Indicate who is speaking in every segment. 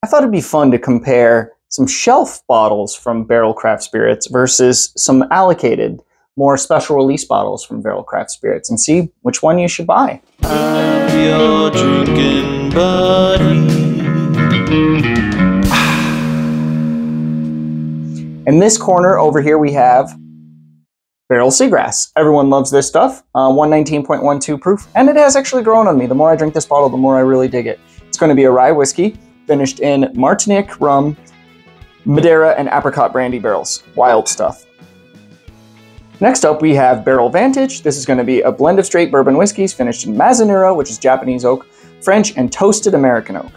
Speaker 1: I thought it'd be fun to compare some shelf bottles from Barrell Craft Spirits versus some allocated, more special release bottles from Barrell Craft Spirits and see which one you should buy.
Speaker 2: I'm your drinking buddy.
Speaker 1: In this corner over here we have Barrell Seagrass. Everyone loves this stuff. 119.12 proof, and it has actually grown on me. The more I drink this bottle, the more I really dig it. It's going to be a rye whiskey finished in Martinique rum, Madeira, and apricot brandy barrels. Wild stuff. Next up, we have Barrell Vantage. This is going to be a blend of straight bourbon whiskeys finished in Mazzanero, which is Japanese oak, French, and toasted American oak.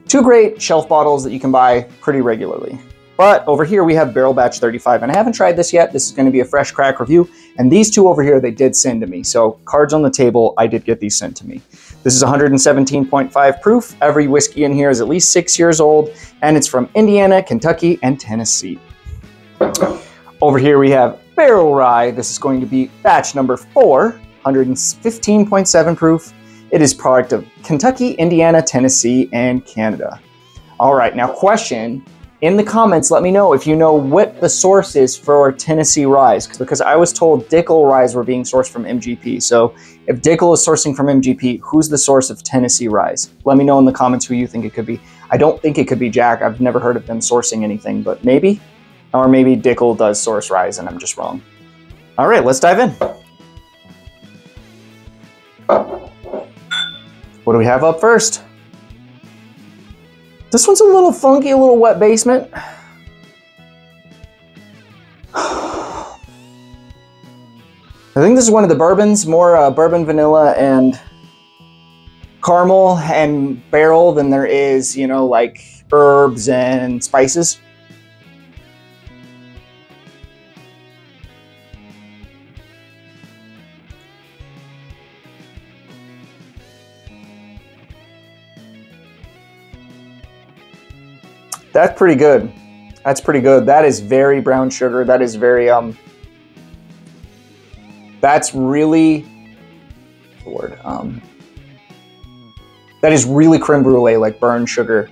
Speaker 1: Two great shelf bottles that you can buy pretty regularly. But over here we have Barrell Batch 35, and I haven't tried this yet. This is going to be a fresh crack review, and these two over here they did send to me. So cards on the table, I did get these sent to me. This is 117.5 proof. Every whiskey in here is at least 6 years old, and it's from Indiana, Kentucky, and Tennessee. Over here we have Barrell Rye. This is going to be batch number 4, 115.7 proof. It is product of Kentucky, Indiana, Tennessee, and Canada. All right, now question. In the comments, let me know if you know what the source is for Tennessee ryes, because I was told Dickel ryes were being sourced from MGP. So if Dickel is sourcing from MGP, who's the source of Tennessee ryes? Let me know in the comments who you think it could be. I don't think it could be Jack. I've never heard of them sourcing anything, but maybe. Or maybe Dickel does source ryes and I'm just wrong. All right, let's dive in. What do we have up first? This one's a little funky, a little wet basement. I think this is one of the bourbons, more bourbon, vanilla, and caramel and barrel than there is, you know, like herbs and spices. That's pretty good. That's pretty good. That is very brown sugar. That is very, that's really, what's the word? That is really creme brulee, like burned sugar.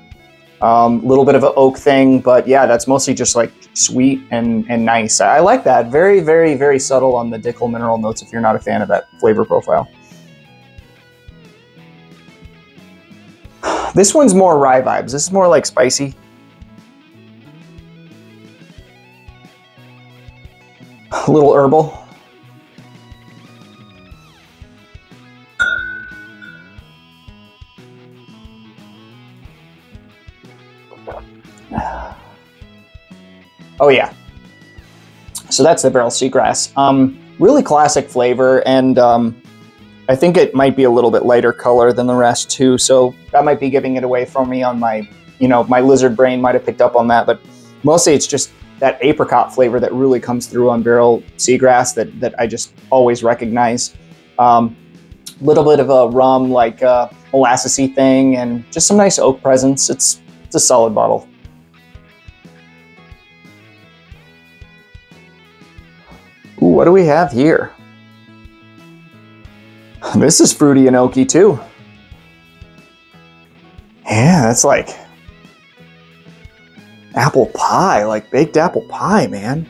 Speaker 1: Little bit of an oak thing, but yeah, that's mostly just like sweet and nice. I like that. Very, very, very subtle on the Dickel mineral notes if you're not a fan of that flavor profile. This one's more rye vibes. This is more like spicy. A little herbal. Oh yeah. So that's the Barrell Seagrass. Really classic flavor, and I think it might be a little bit lighter color than the rest too. So that might be giving it away from me on my, you know, my lizard brain might have picked up on that, but mostly it's just that apricot flavor that really comes through on Barrell Seagrass that I just always recognize. Little bit of a rum, like molassesy thing, and just some nice oak presence. It's a solid bottle. Ooh, what do we have here? This is fruity and oaky too. Yeah, that's like apple pie, like baked apple pie, man.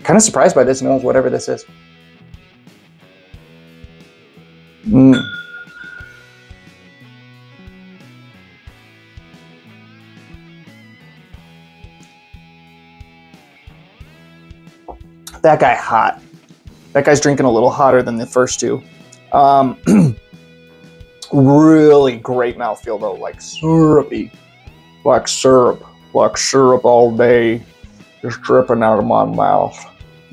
Speaker 1: Kind of surprised by this nose, whatever this is. That guy hot. That guy's drinking a little hotter than the first two. Really great mouthfeel though, like syrupy. Like syrup all day, just dripping out of my mouth.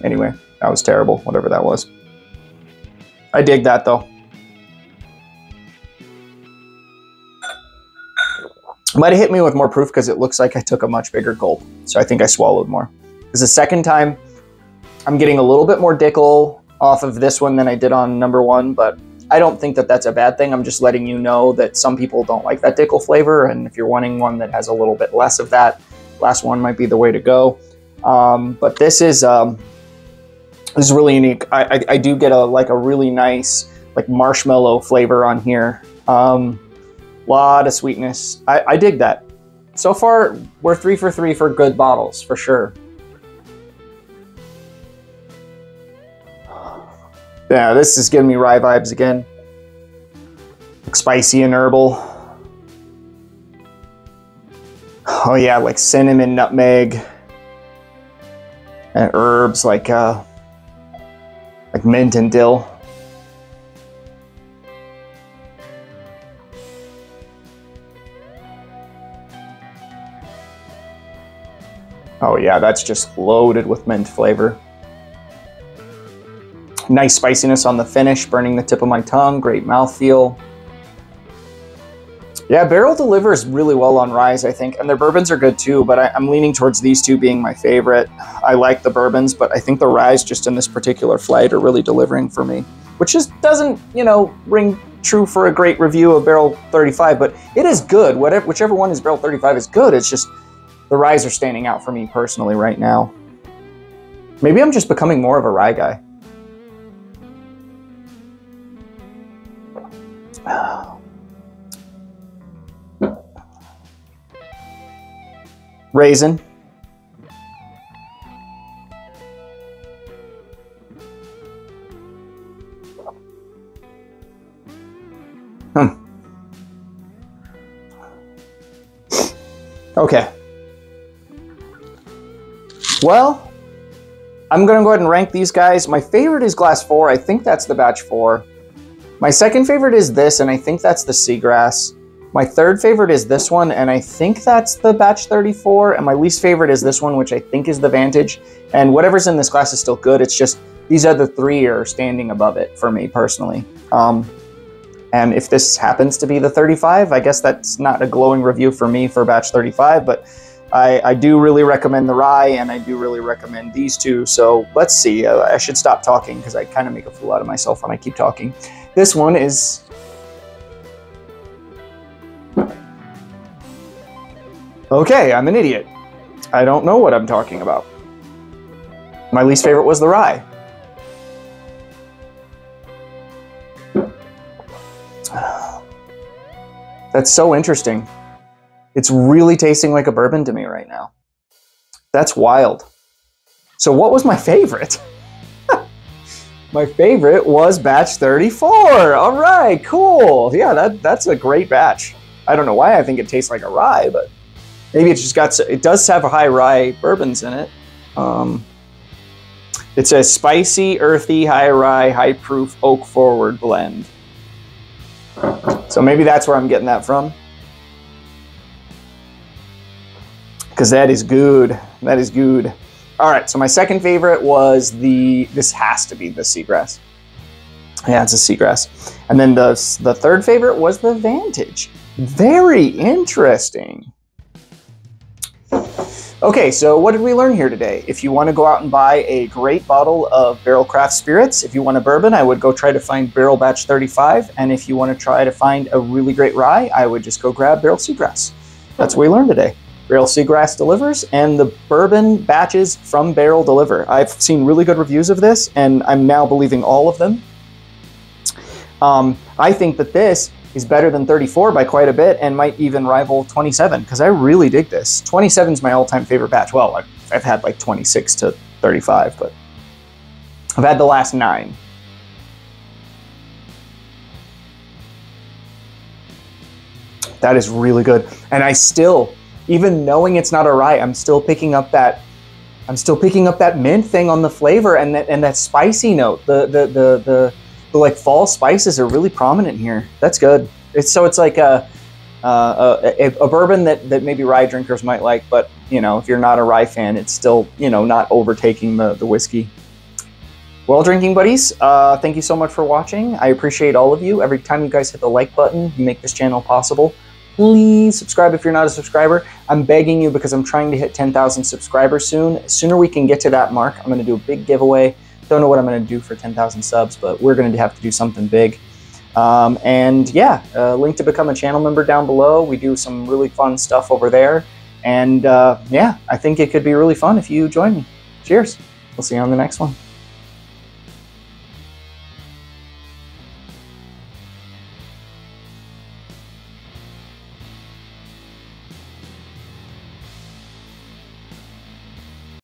Speaker 1: Anyway, that was terrible, whatever that was. I dig that though. Might have hit me with more proof because it looks like I took a much bigger gulp. So I think I swallowed more. Because the second time, I'm getting a little bit more Dickel off of this one than I did on number 1, but I don't think that that's a bad thing. I'm just letting you know that some people don't like that Dickel flavor, and if you're wanting one that has a little bit less of that, last one might be the way to go. But this is really unique. I do get a really nice like marshmallow flavor on here. Lot of sweetness. I dig that. So far, we're 3 for 3 for good bottles, for sure. Yeah, this is giving me rye vibes again. Like spicy and herbal. Oh yeah, like cinnamon, nutmeg, and herbs like mint and dill. Oh yeah, that's just loaded with mint flavor. Nice spiciness on the finish, burning the tip of my tongue, great mouthfeel. Yeah, Barrell delivers really well on ryes, I think, and their bourbons are good too, but I'm leaning towards these two being my favorite. I like the bourbons, but I think the ryes just in this particular flight are really delivering for me, which just doesn't, you know, ring true for a great review of Barrell 35, but it is good. Whichever one is Barrell 35 is good. It's just the ryes are standing out for me personally right now. Maybe I'm just becoming more of a rye guy. Raisin. Okay. Well, I'm going to go ahead and rank these guys. My favorite is Glass 4. I think that's the Batch 4. My second favorite is this, and I think that's the Seagrass. My third favorite is this one, and I think that's the Batch 34. And my least favorite is this one, which I think is the Vantage. And whatever's in this glass is still good. It's just these other three are standing above it for me personally. And if this happens to be the 35, I guess that's not a glowing review for me for Batch 35, but I do really recommend the rye, and I do really recommend these two. So let's see. I should stop talking because I kind of make a fool out of myself when I keep talking. This one is... Okay, I'm an idiot. I don't know what I'm talking about. My least favorite was the rye. That's so interesting. It's really tasting like a bourbon to me right now. That's wild. So what was my favorite? My favorite was Batch 34. All right, cool. Yeah, that's a great batch. I don't know why I think it tastes like a rye, but maybe it's just got, it does have a high rye bourbons in it. It's a spicy, earthy, high rye, high proof, oak forward blend. So maybe that's where I'm getting that from. Because that is good. That is good. All right, so my second favorite was this has to be the Seagrass. Yeah, it's a Seagrass. And then the third favorite was the Vantage. Very interesting. Okay, so what did we learn here today? If you want to go out and buy a great bottle of Barrell Craft Spirits, if you want a bourbon, I would go try to find Barrell Batch 35. And if you want to try to find a really great rye, I would just go grab Barrell Seagrass. That's what we learned today. Barrell Seagrass delivers, and the bourbon batches from Barrell deliver. I've seen really good reviews of this, and I'm now believing all of them. I think that this is better than 34 by quite a bit and might even rival 27, because I really dig this. 27 is my all-time favorite batch. Well, I've had like 26 to 35, but I've had the last 9. That is really good. And I still, even knowing it's not a rye, I'm still picking up that mint thing on the flavor and that spicy note. The like fall spices are really prominent here. That's good. It's like a bourbon that maybe rye drinkers might like, but you know, if you're not a rye fan, it's still, you know, not overtaking the whiskey. Well, drinking buddies, thank you so much for watching. I appreciate all of you. Every time you guys hit the like button, you make this channel possible. Please subscribe if you're not a subscriber. I'm begging you because I'm trying to hit 10,000 subscribers soon. The sooner we can get to that mark, I'm going to do a big giveaway. Don't know what I'm going to do for 10,000 subs, but we're going to have to do something big. And yeah, link to become a channel member down below. We do some really fun stuff over there. And yeah, I think it could be really fun if you join me. Cheers. We'll see you on the next one.